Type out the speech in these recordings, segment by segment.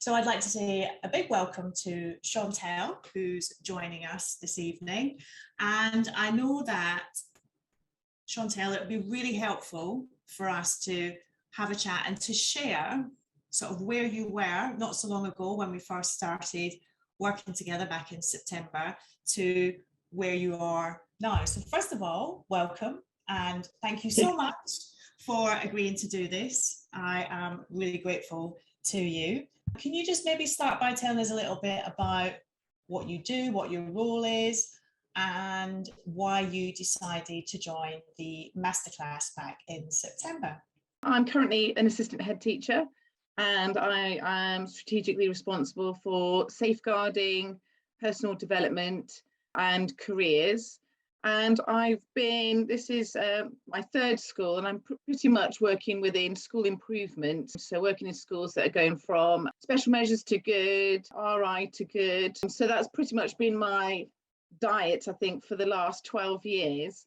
So I'd like to say a big welcome to Shontelle, who's joining us this evening. And I know that, Shontelle, it would be really helpful for us to have a chat and to share sort of where you were not so long ago when we first started working together back in September to where you are now. So first of all, welcome and thank you so much for agreeing to do this. I am really grateful to you. Can you just maybe start by telling us a little bit about what you do, what your role is, and why you decided to join the Masterclass back in September? I'm currently an assistant head teacher, and I am strategically responsible for safeguarding, personal development and careers. And this is my third school, and I'm pretty much working within school improvement. So working in schools that are going from special measures to good, RI to good. So that's pretty much been my diet, I think, for the last 12 years.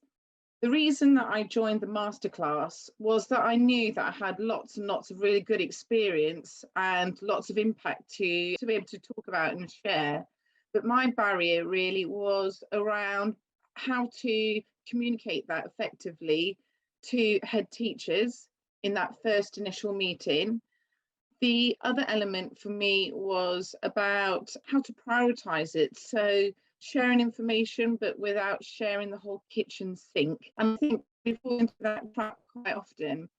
The reason that I joined the Masterclass was that I knew that I had lots and lots of really good experience and lots of impact to be able to talk about and share. But my barrier really was around how to communicate that effectively to head teachers in that first initial meeting. The other element for me was about how to prioritize it. So sharing information, but without sharing the whole kitchen sink. And I think we fall into that trap quite often.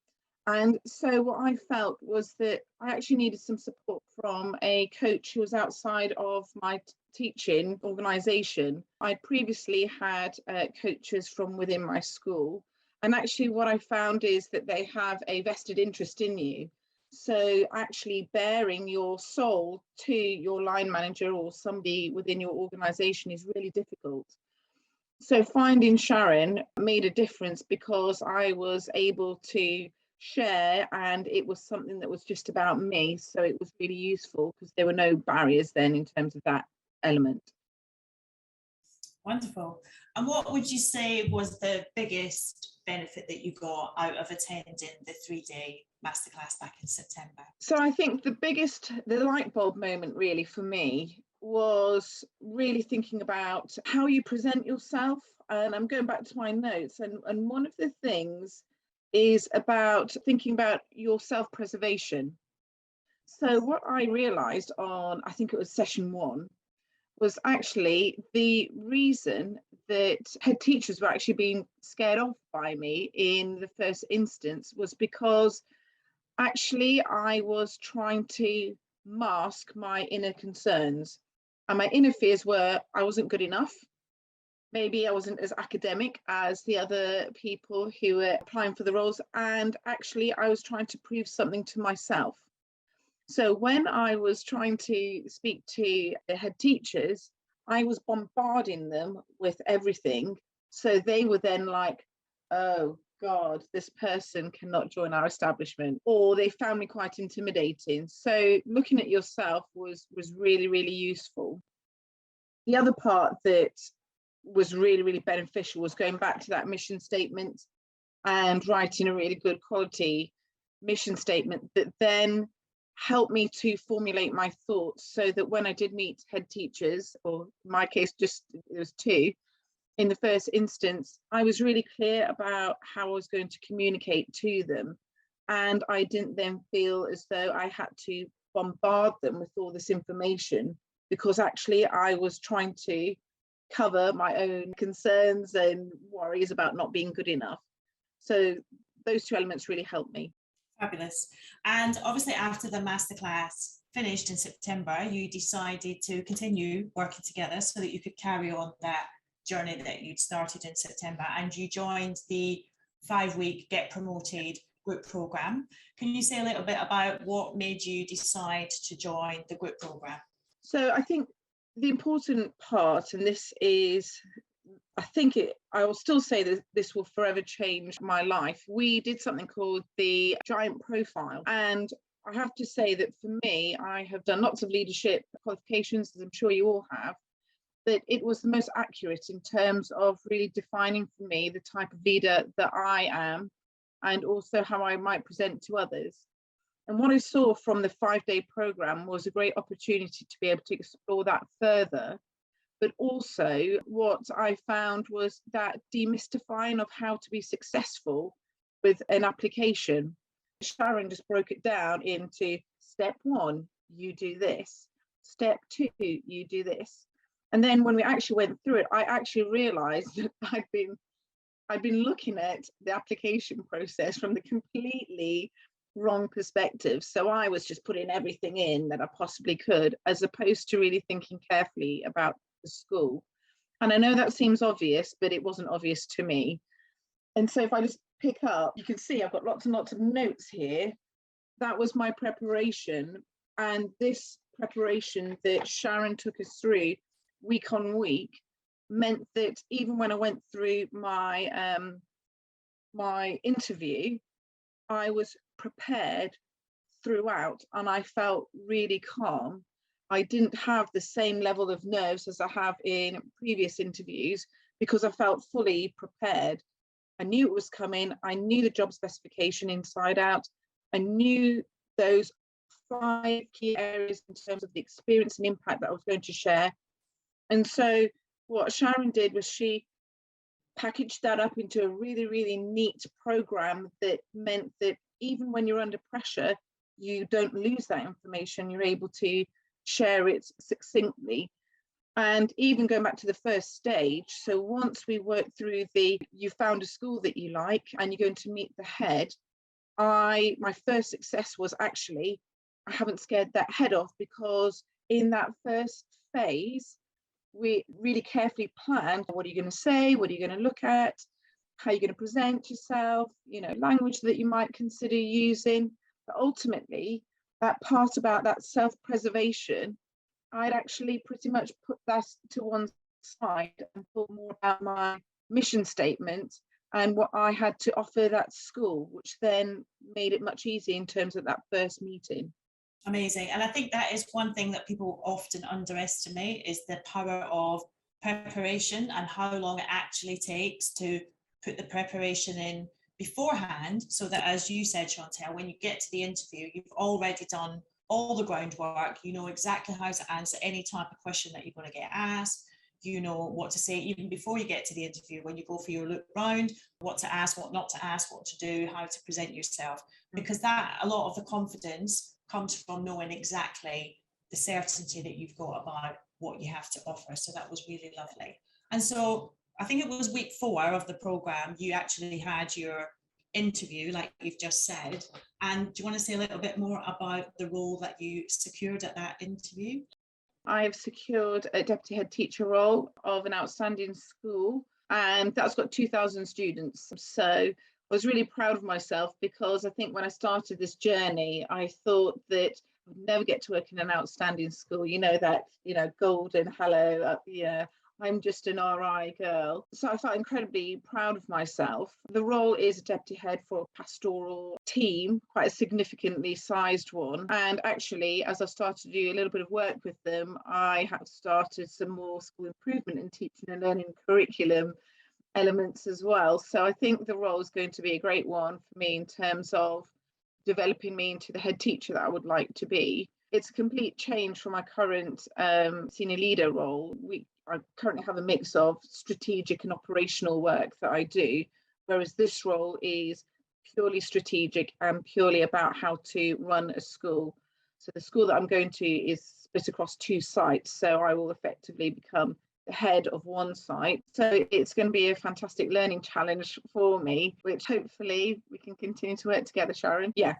And so what I felt was that I actually needed some support from a coach who was outside of my teaching organisation. I previously had coaches from within my school. And actually what I found is that they have a vested interest in you. So actually bearing your soul to your line manager or somebody within your organisation is really difficult. So finding Sharon made a difference because I was able to share, and it was something that was just about me. So it was really useful because there were no barriers then in terms of that element. Wonderful. And what would you say was the biggest benefit that you got out of attending the 3-day Masterclass back in September? So I think the light bulb moment really for me was really thinking about how you present yourself. And I'm going back to my notes, and one of the things is about thinking about your self-preservation. So what I realized on, I think it was session 1, was actually the reason that head teachers were actually being scared off by me in the first instance was because actually I was trying to mask my inner concerns. And my inner fears were I wasn't good enough. Maybe I wasn't as academic as the other people who were applying for the roles. And actually I was trying to prove something to myself. So when I was trying to speak to the head teachers, I was bombarding them with everything. So they were then like, oh God, this person cannot join our establishment, or they found me quite intimidating. So looking at yourself was really, really useful. The other part that was really, really beneficial was going back to that mission statement and writing a really good quality mission statement that then helped me to formulate my thoughts so that when I did meet head teachers, or in my case, just it was 2, in the first instance, I was really clear about how I was going to communicate to them. And I didn't then feel as though I had to bombard them with all this information, because actually I was trying to cover my own concerns and worries about not being good enough. So those 2 elements really helped me. Fabulous. And obviously after the Masterclass finished in September, you decided to continue working together so that you could carry on that journey that you'd started in September, and you joined the 5-week Get Promoted group program. Can you say a little bit about what made you decide to join the group program? So I think the important part, and this is, I will still say that this will forever change my life. We did something called the Giant Profile. And I have to say that for me, I have done lots of leadership qualifications, as I'm sure you all have, but it was the most accurate in terms of really defining for me the type of leader that I am, and also how I might present to others. And what I saw from the 5-day program was a great opportunity to be able to explore that further. But also what I found was that demystifying of how to be successful with an application. Sharon just broke it down into step 1, you do this. Step 2, you do this. And then when we actually went through it, I actually realized that I'd been looking at the application process from the completely wrong perspective. So I was just putting everything in that I possibly could, as opposed to really thinking carefully about the school. And I know that seems obvious, but it wasn't obvious to me. And so if I just pick up, you can see I've got lots and lots of notes here. That was my preparation. And this preparation that Sharon took us through week on week meant that even when I went through my my interview, I was prepared throughout, and I felt really calm. I didn't have the same level of nerves as I have in previous interviews, because I felt fully prepared. I knew it was coming. I knew the job specification inside out. I knew those 5 key areas in terms of the experience and impact that I was going to share. And so what Sharon did was she packaged that up into a really, really neat program that meant that even when you're under pressure, you don't lose that information. You're able to share it succinctly. And even going back to the first stage, so once we worked through you found a school that you like and you're going to meet the head, my first success was actually, I haven't scared that head off, because in that first phase, we really carefully planned, what are you going to say, what are you going to look at, how are you going to present yourself, language that you might consider using. But ultimately, that part about that self-preservation, I'd actually pretty much put that to one side and thought more about my mission statement and what I had to offer that school, which then made it much easier in terms of that first meeting. Amazing. And I think that is one thing that people often underestimate, is the power of preparation and how long it actually takes to put the preparation in beforehand, so that, as you said, Shontelle, when you get to the interview, you've already done all the groundwork. You know exactly how to answer any type of question that you're going to get asked. You know what to say even before you get to the interview, when you go for your look round, what to ask, what not to ask, what to do, how to present yourself. Because that, a lot of the confidence comes from knowing exactly the certainty that you've got about what you have to offer. So that was really lovely. And so I think it was week 4 of the program, you actually had your interview, like you've just said. And do you want to say a little bit more about the role that you secured at that interview? I have secured a deputy head teacher role of an outstanding school, and that's got 2,000 students. So I was really proud of myself, because I think when I started this journey, I thought that I'd never get to work in an outstanding school. Golden hello, I'm just an RI girl. So I felt incredibly proud of myself. The role is a deputy head for a pastoral team, quite a significantly sized one. And actually, as I started to do a little bit of work with them, I have started some more school improvement and teaching and learning curriculum elements as well. So I think the role is going to be a great one for me in terms of developing me into the head teacher that I would like to be. It's a complete change from my current senior leader role. I currently have a mix of strategic and operational work that I do, whereas this role is purely strategic and purely about how to run a school. So the school that I'm going to is split across 2 sites, so I will effectively become the head of one site. So it's going to be a fantastic learning challenge for me, which hopefully we can continue to work together, Sharon. Yeah.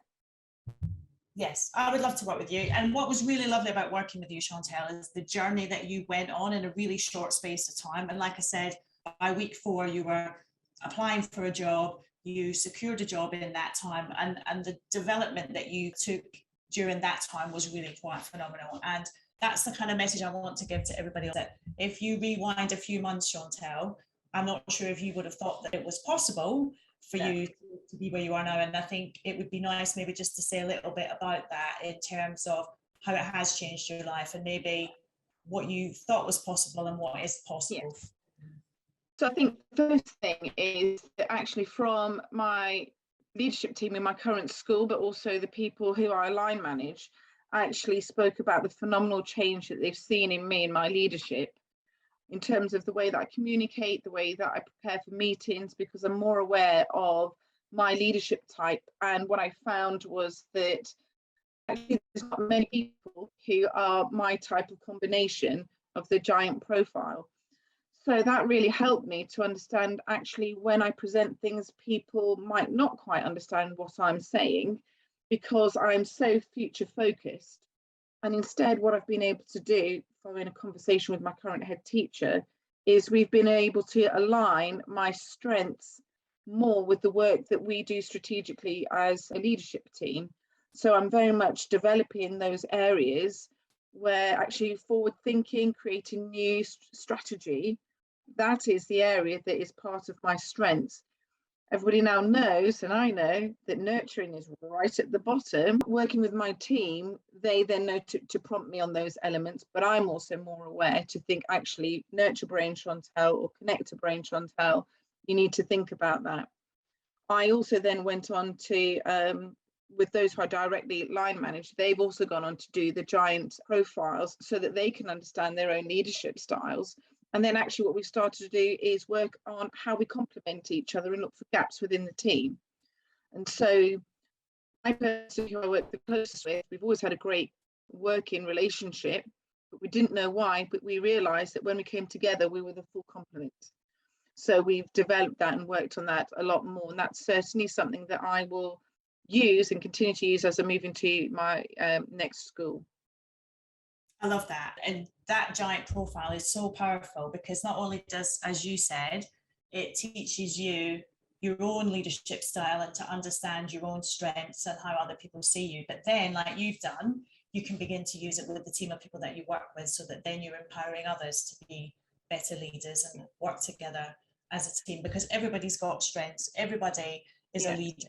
Yes, I would love to work with you. And what was really lovely about working with you, Shontelle, is the journey that you went on in a really short space of time. And like I said, by week 4, you were applying for a job, you secured a job in that time, and the development that you took during that time was really quite phenomenal. And that's the kind of message I want to give to everybody else, that if you rewind a few months, Shontelle, I'm not sure if you would have thought that it was possible for you to be where you are now. And I think it would be nice maybe just to say a little bit about that in terms of how it has changed your life, and maybe what you thought was possible and what is possible. So I think the first thing is that actually from my leadership team in my current school, but also the people who I line manage, actually spoke about the phenomenal change that they've seen in me and my leadership, in terms of the way that I communicate, the way that I prepare for meetings, because I'm more aware of my leadership type. And what I found was that actually there's not many people who are my type of combination of the giant profile. So that really helped me to understand, actually, when I present things, people might not quite understand what I'm saying because I'm so future focused. And instead, what I've been able to do, following a conversation with my current head teacher, is we've been able to align my strengths more with the work that we do strategically as a leadership team. So I'm very much developing those areas where actually forward thinking, creating new strategy, that is the area that is part of my strengths. Everybody now knows, and I know, that nurturing is right at the bottom. Working with my team, they then know to prompt me on those elements, but I'm also more aware to think, actually, nurture brain Shontelle or connect to brain Shontelle, you need to think about that. I also then went on to, with those who I directly line manage, they've also gone on to do the giant profiles so that they can understand their own leadership styles. And then actually what we started to do is work on how we complement each other and look for gaps within the team. And so my person who I work the closest with, we've always had a great working relationship, but we didn't know why, but we realized that when we came together, we were the full complement. So we've developed that and worked on that a lot more. And that's certainly something that I will use and continue to use as I move into my next school. I love that. And that giant profile is so powerful because not only does, as you said, it teaches you your own leadership style and to understand your own strengths and how other people see you. But then, like you've done, you can begin to use it with the team of people that you work with so that then you're empowering others to be better leaders and work together as a team, because everybody's got strengths. Everybody is a leader.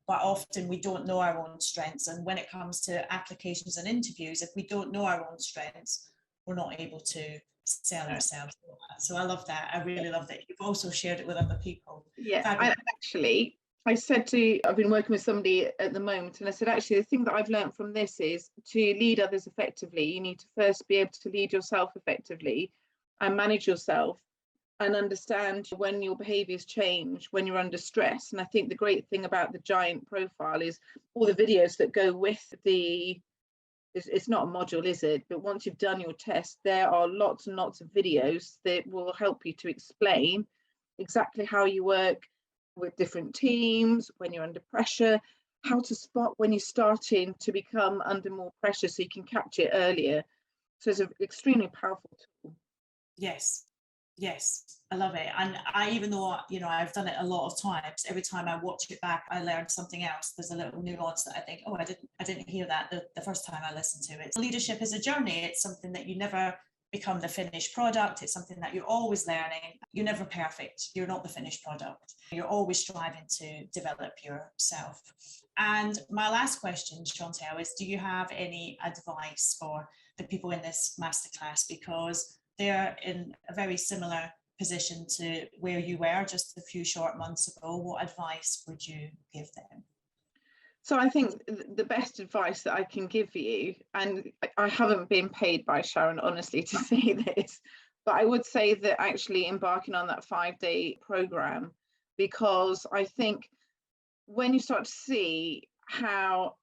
But often we don't know our own strengths. And when it comes to applications and interviews, if we don't know our own strengths, we're not able to sell ourselves. So I love that. I really love that. You've also shared it with other people. Yeah, I said I've been working with somebody at the moment, and I said, actually, the thing that I've learned from this is to lead others effectively, you need to first be able to lead yourself effectively and manage yourself and understand when your behaviors change, when you're under stress. And I think the great thing about the giant profile is all the videos that go with it's not a module, is it? But once you've done your test, there are lots and lots of videos that will help you to explain exactly how you work with different teams, when you're under pressure, how to spot when you're starting to become under more pressure so you can catch it earlier. So it's an extremely powerful tool. Yes, I love it. And I, even though, you know, I've done it a lot of times, every time I watch it back, I learn something else. There's a little nuance that I think, oh, I didn't hear that the first time I listened to it. Leadership is a journey. It's something that you never become the finished product. It's something that you're always learning. You're never perfect. You're not the finished product. You're always striving to develop yourself. And my last question, Shontelle, is do you have any advice for the people in this masterclass? Because they're in a very similar position to where you were just a few short months ago. What advice would you give them? So I think the best advice that I can give you, and I haven't been paid by Sharon, honestly, to say this, but I would say that actually embarking on that 5-day program, because I think when you start to see how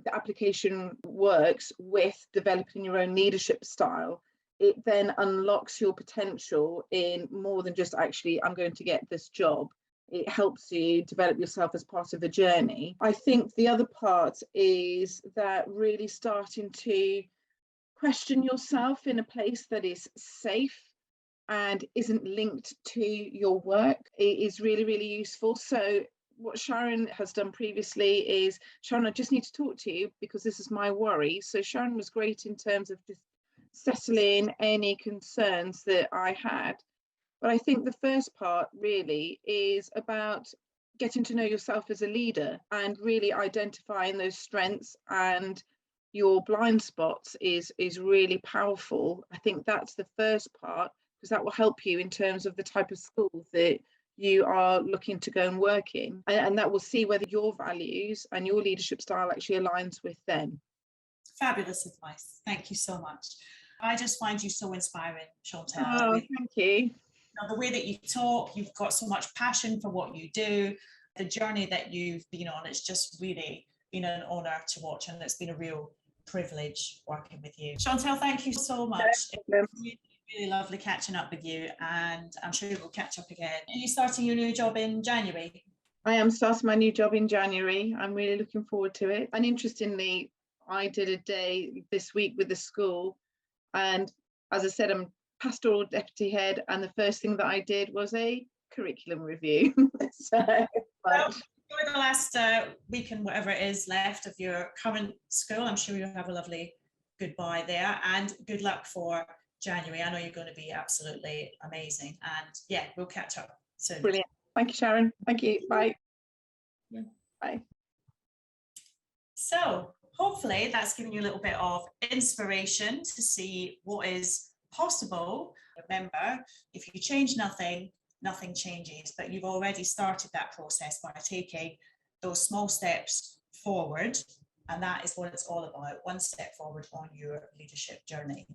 the application works with developing your own leadership style, it then unlocks your potential in more than just actually, I'm going to get this job. It helps you develop yourself as part of the journey. I think the other part is that really starting to question yourself in a place that is safe and isn't linked to your work. It is really, really useful. So what Sharon has done previously is, Sharon, I just need to talk to you because this is my worry. So Sharon was great in terms of just settling any concerns that I had. But I think the first part really is about getting to know yourself as a leader and really identifying those strengths and your blind spots is really powerful. I think that's the first part, because that will help you in terms of the type of school that you are looking to go and work in, and that will see whether your values and your leadership style actually aligns with them. Fabulous advice. Thank you so much. I just find you so inspiring, Shontelle. Oh, thank you. The way that you talk, you've got so much passion for what you do, the journey that you've been on, it's just really been an honour to watch, and it's been a real privilege working with you. Shontelle, thank you so much. It's really, really lovely catching up with you, and I'm sure we'll catch up again. Are you starting your new job in January? I am starting my new job in January. I'm really looking forward to it. And interestingly, I did a day this week with the school, and as I said, I'm pastoral deputy head, and the first thing that I did was a curriculum review. Well, enjoy the last week and whatever it is left of your current school. I'm sure you'll have a lovely goodbye there, and good luck for January. I know you're going to be absolutely amazing, and yeah, we'll catch up soon. Brilliant. Thank you, Sharon. Thank you. Bye. Yeah. Bye. So hopefully that's given you a little bit of inspiration to see what is possible. Remember, if you change nothing, nothing changes, but you've already started that process by taking those small steps forward, and that is what it's all about, one step forward on your leadership journey.